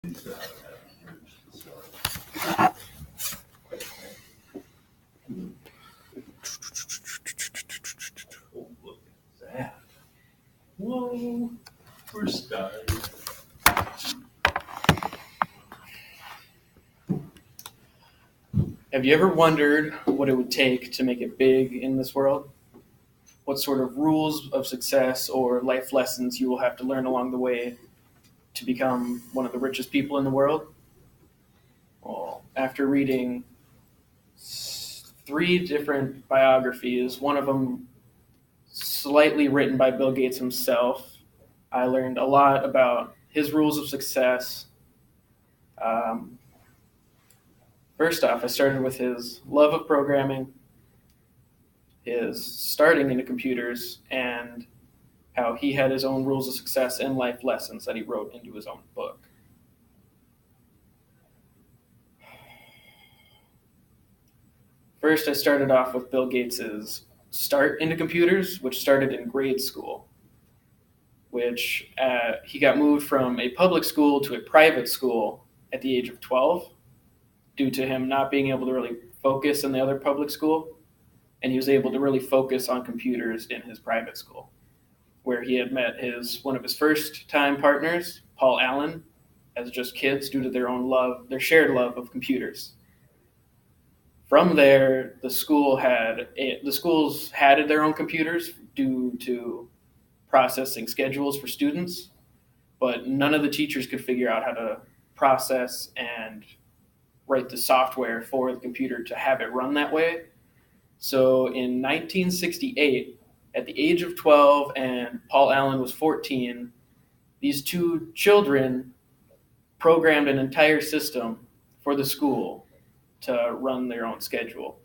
Look at that. Whoa, we're starting. Have you ever wondered what it would take to make it big in this world? What sort of rules of success or life lessons you will have to learn along the way to become one of the richest people in the world? Well, after reading three different biographies, one of them slightly written by Bill Gates himself, I learned a lot about his rules of success. First off, I started with his love of programming, his starting into computers, and how he had his own rules of success and life lessons that he wrote into his own book. First, I started off with Bill Gates's start into computers, which started in grade school, which he got moved from a public school to a private school at the age of 12 due to him not being able to really focus in the other public school. And he was able to really focus on computers in his private school, where he had met one of his first time partners, Paul Allen, as just kids due to their shared love of computers. From there, the schools had their own computers due to processing schedules for students, but none of the teachers could figure out how to process and write the software for the computer to have it run that way. So in 1968, at the age of 12 and Paul Allen was 14, these two children programmed an entire system for the school to run their own schedule.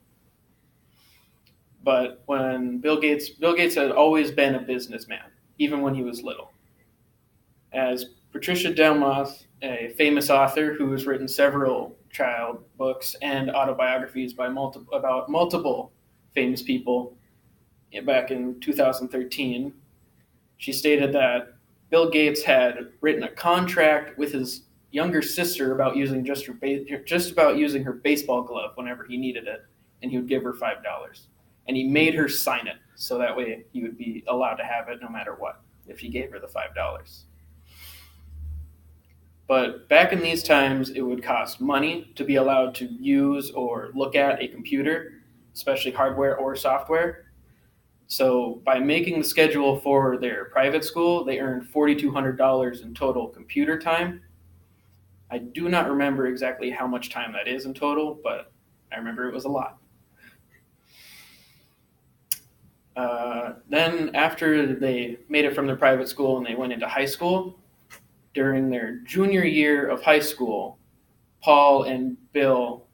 But when Bill Gates had always been a businessman, even when he was little. As Patricia Delmoth, a famous author who has written several child books and autobiographies about multiple famous people back in 2013, she stated that Bill Gates had written a contract with his younger sister about using just about using her baseball glove whenever he needed it, and he would give her $5. And he made her sign it, so that way he would be allowed to have it no matter what, if he gave her the $5. But back in these times, it would cost money to be allowed to use or look at a computer, especially hardware or software. So by making the schedule for their private school, they earned $4,200 in total computer time. I do not remember exactly how much time that is in total, but I remember it was a lot. Then after they made it from their private school and they went into high school, during their junior year of high school, Paul and Bill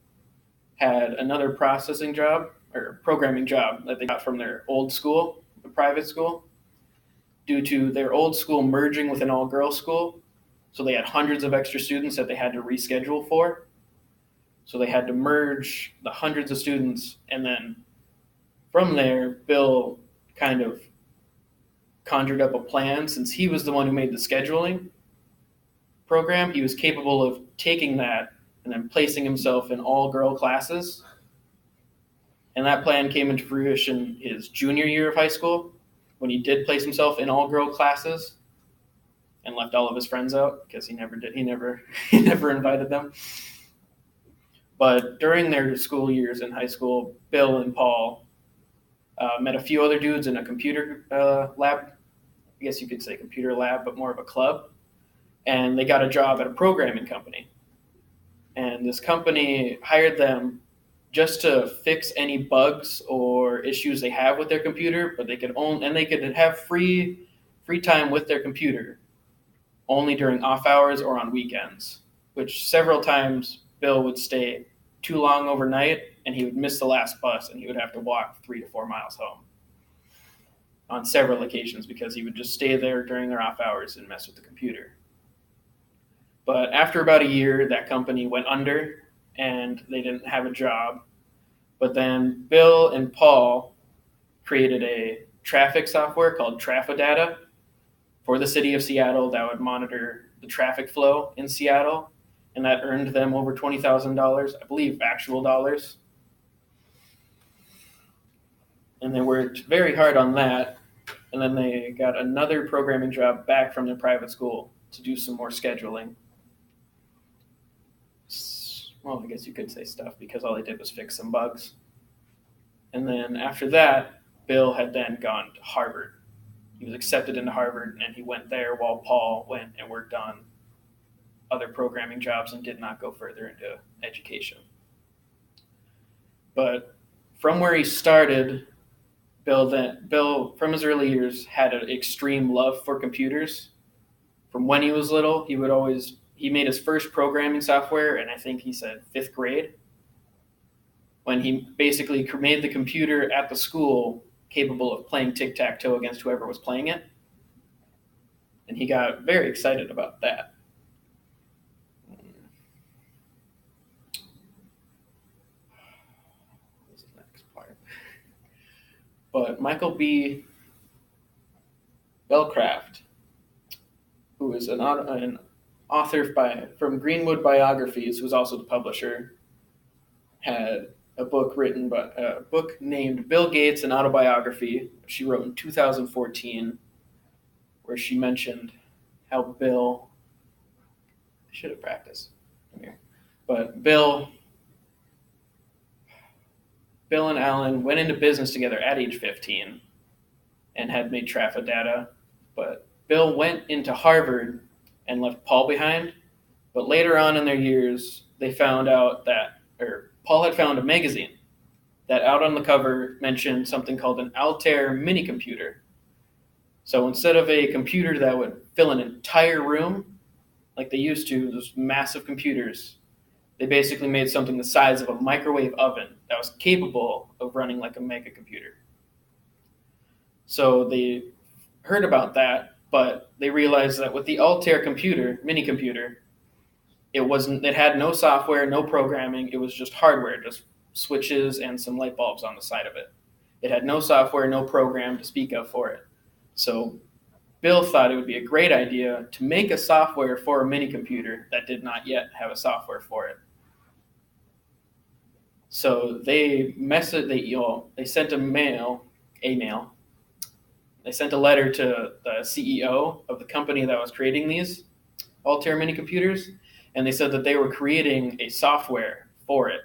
had another processing job or programming job that they got from their old school, the private school, due to their old school merging with an all-girls school. So they had hundreds of extra students that they had to reschedule for. So they had to merge the hundreds of students, and then from there, Bill kind of conjured up a plan. Since he was the one who made the scheduling program, he was capable of taking that and then placing himself in all-girl classes. And that plan came into fruition his junior year of high school, when he did place himself in all-girl classes and left all of his friends out because he never invited them. But during their school years in high school, Bill and Paul met a few other dudes in a computer lab. I guess you could say computer lab, but more of a club. And they got a job at a programming company. And this company hired them just to fix any bugs or issues they have with their computer, but they could have free time with their computer only during off hours or on weekends, which several times Bill would stay too long overnight and he would miss the last bus and he would have to walk 3 to 4 miles home on several occasions because he would just stay there during their off hours and mess with the computer. But after about a year, that company went under and they didn't have a job. But then Bill and Paul created a traffic software called Trafodata for the city of Seattle that would monitor the traffic flow in Seattle and that earned them over $20,000, I believe, actual dollars. And they worked very hard on that, and then they got another programming job back from their private school to do some more scheduling. Well, I guess you could say stuff, because all they did was fix some bugs. And then after that, Bill had then gone to Harvard. He was accepted into Harvard, and he went there while Paul went and worked on other programming jobs and did not go further into education. But from where he started, Bill, from his early years, had an extreme love for computers. From when he was little, he made his first programming software, and I think he said 5th grade, when he basically made the computer at the school capable of playing tic-tac-toe against whoever was playing it. And he got very excited about that. What's the next part? But Michael B. Belcraft, who is an author from Greenwood Biographies, who's also the publisher, had a book named Bill Gates, an Autobiography, which she wrote in 2014, where she mentioned how Bill, I should have practiced here, but Bill and Alan went into business together at age 15 and had made Traffic Data, but Bill went into Harvard and left Paul behind. But later on in their years, they found out Paul had found a magazine that out on the cover mentioned something called an Altair mini computer. So instead of a computer that would fill an entire room, like they used to, those massive computers, they basically made something the size of a microwave oven that was capable of running like a mega computer. So they heard about that, but they realized that with the Altair mini computer, it had no software, no programming, it was just hardware, just switches and some light bulbs on the side of it. It had no software, no program to speak of for it. So Bill thought it would be a great idea to make a software for a mini computer that did not yet have a software for it. So they sent a mail. They sent a letter to the CEO of the company that was creating these Altair mini computers, and they said that they were creating a software for it.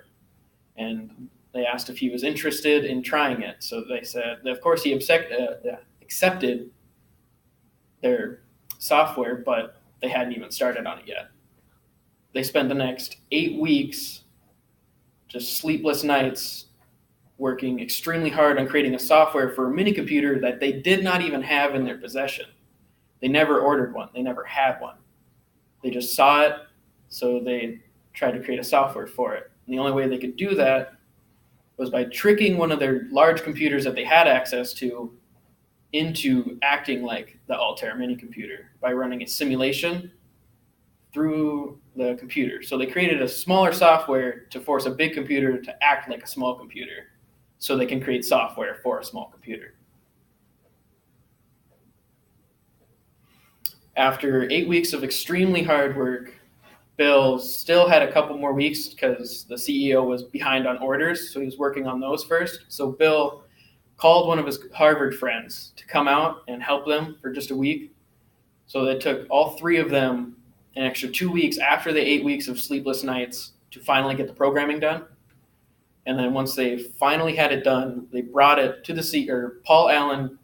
And they asked if he was interested in trying it. So they said, of course, he accepted their software, but they hadn't even started on it yet. They spent the next 8 weeks, just sleepless nights, working extremely hard on creating a software for a mini computer that they did not even have in their possession. They never ordered one. They never had one. They just saw it, so they tried to create a software for it. And the only way they could do that was by tricking one of their large computers that they had access to into acting like the Altair mini computer by running a simulation through the computer. So they created a smaller software to force a big computer to act like a small computer so they can create software for a small computer. After 8 weeks of extremely hard work, Bill still had a couple more weeks because the CEO was behind on orders, so he was working on those first. So Bill called one of his Harvard friends to come out and help them for just a week. So it took all 3 of them an extra 2 weeks after the 8 weeks of sleepless nights to finally get the programming done. And then once they finally had it done, they brought it to the CEO. Paul Allen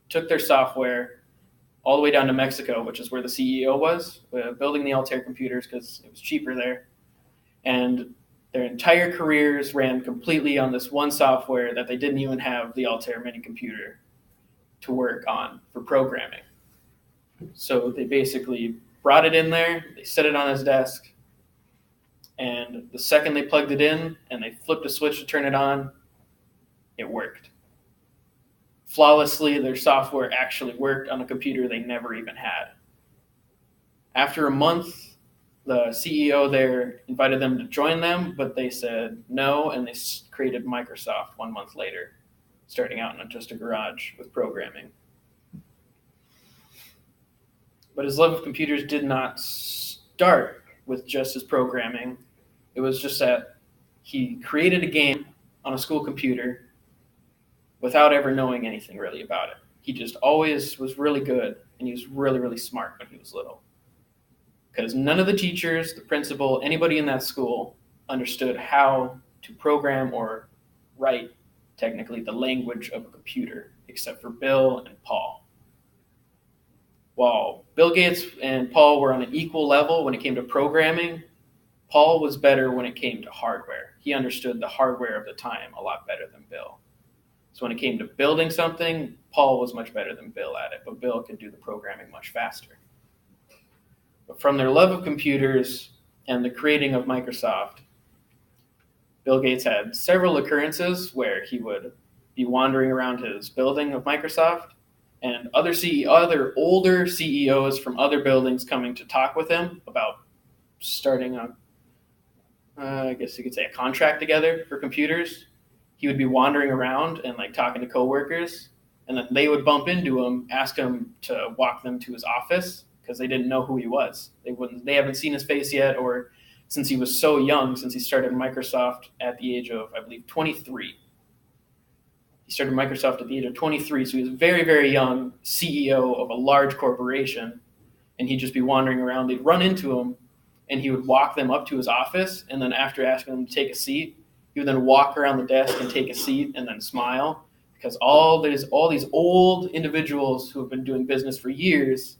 took their software all the way down to Mexico, which is where the CEO was, building the Altair computers because it was cheaper there. And their entire careers ran completely on this one software that they didn't even have the Altair mini computer to work on for programming. So they basically brought it in there, they set it on his desk, and the second they plugged it in and they flipped a switch to turn it on, it worked. Flawlessly, their software actually worked on a computer they never even had. After a month, the CEO there invited them to join them, but they said no, and they created Microsoft 1 month later, starting out in just a garage with programming. But his love of computers did not start with just his programming. It was just that he created a game on a school computer without ever knowing anything really about it. He just always was really good, and he was really, really smart when he was little. Because none of the teachers, the principal, anybody in that school understood how to program or write, technically, the language of a computer, except for Bill and Paul. While Bill Gates and Paul were on an equal level when it came to programming, Paul was better when it came to hardware. He understood the hardware of the time a lot better than Bill. So when it came to building something, Paul was much better than Bill at it, but Bill could do the programming much faster. But from their love of computers and the creating of Microsoft, Bill Gates had several occurrences where he would be wandering around his building of Microsoft, and other older CEOs from other buildings coming to talk with him about starting I guess you could say a contract together for computers. He would be wandering around and like talking to coworkers, and then they would bump into him, ask him to walk them to his office because they didn't know who he was. They haven't seen his face yet, or since he was so young, since he started Microsoft at the age of, I believe, 23. He started Microsoft at the age of 23, so he was a very, very young CEO of a large corporation, and he'd just be wandering around. They'd run into him, and he would walk them up to his office, and then after asking them to take a seat, he would then walk around the desk and take a seat and then smile, because all these old individuals who have been doing business for years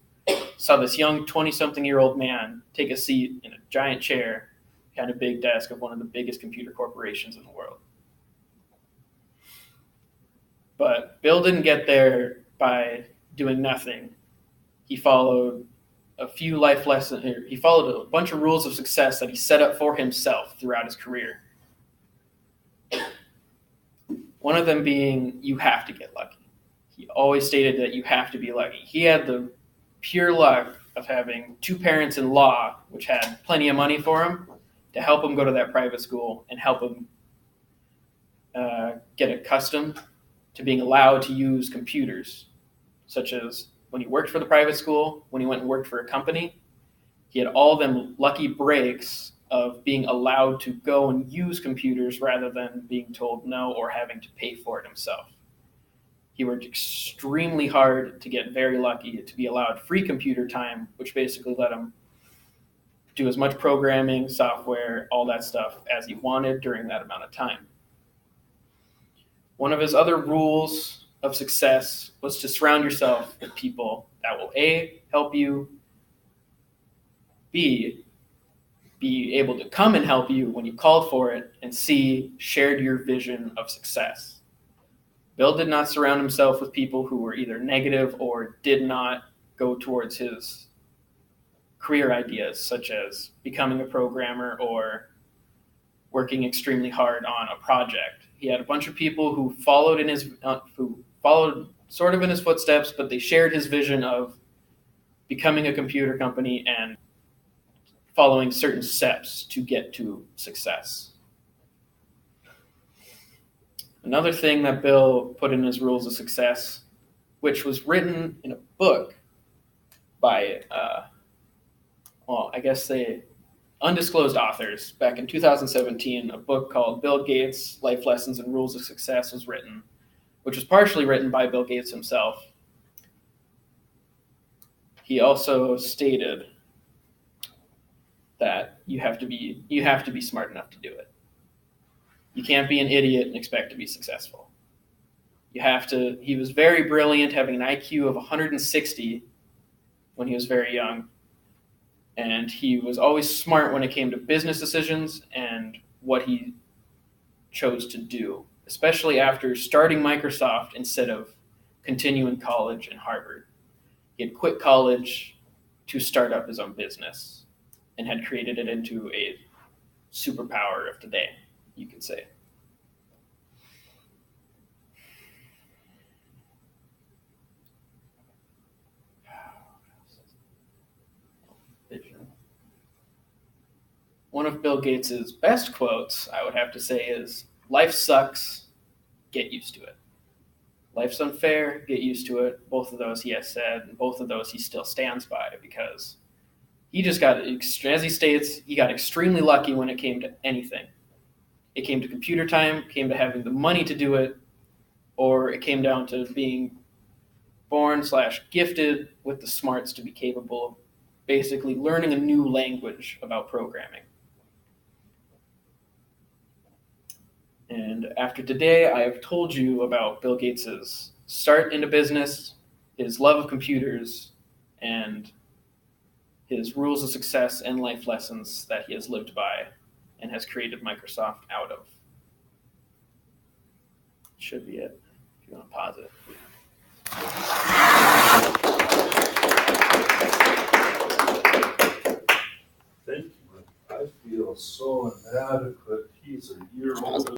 saw this young 20-something-year-old man take a seat in a giant chair behind a big desk of one of the biggest computer corporations in the world. But Bill didn't get there by doing nothing. He followed a few life lessons. He followed a bunch of rules of success that he set up for himself throughout his career. One of them being, you have to get lucky. He always stated that you have to be lucky. He had the pure luck of having two parents in law, which had plenty of money for him, to help him go to that private school and help him get accustomed to being allowed to use computers, such as when he worked for the private school, when he went and worked for a company. He had all them lucky breaks of being allowed to go and use computers rather than being told no or having to pay for it himself. He worked extremely hard to get very lucky to be allowed free computer time, which basically let him do as much programming, software, all that stuff as he wanted during that amount of time. One of his other rules of success was to surround yourself with people that will A, help you, B, be able to come and help you when you called for it, and C, shared your vision of success. Bill did not surround himself with people who were either negative or did not go towards his career ideas, such as becoming a programmer or working extremely hard on a project. He had a bunch of people who followed in his sort of in his footsteps, but they shared his vision of becoming a computer company and following certain steps to get to success. Another thing that Bill put in his rules of success, which was written in a book by, undisclosed authors. Back in 2017, a book called Bill Gates, Life Lessons and Rules of Success was written, which was partially written by Bill Gates himself. He also stated that you have to be smart enough to do it. You can't be an idiot and expect to be successful. He was very brilliant, having an IQ of 160 when he was very young. And he was always smart when it came to business decisions and what he chose to do, especially after starting Microsoft instead of continuing college in Harvard. He had quit college to start up his own business and had created it into a superpower of today, you could say. One of Bill Gates' best quotes, I would have to say, is, "Life sucks, get used to it." Life's unfair, get used to it. Both of those he has said, and both of those he still stands by, because He just got, as he states, he got extremely lucky when it came to anything. It came to computer time, came to having the money to do it, or it came down to being born/gifted with the smarts to be capable of basically learning a new language about programming. And after today, I have told you about Bill Gates's start into business, his love of computers, and his rules of success and life lessons that he has lived by and has created Microsoft out of. Should be it, if you want to pause it. Thank you. I feel so inadequate. He's a year older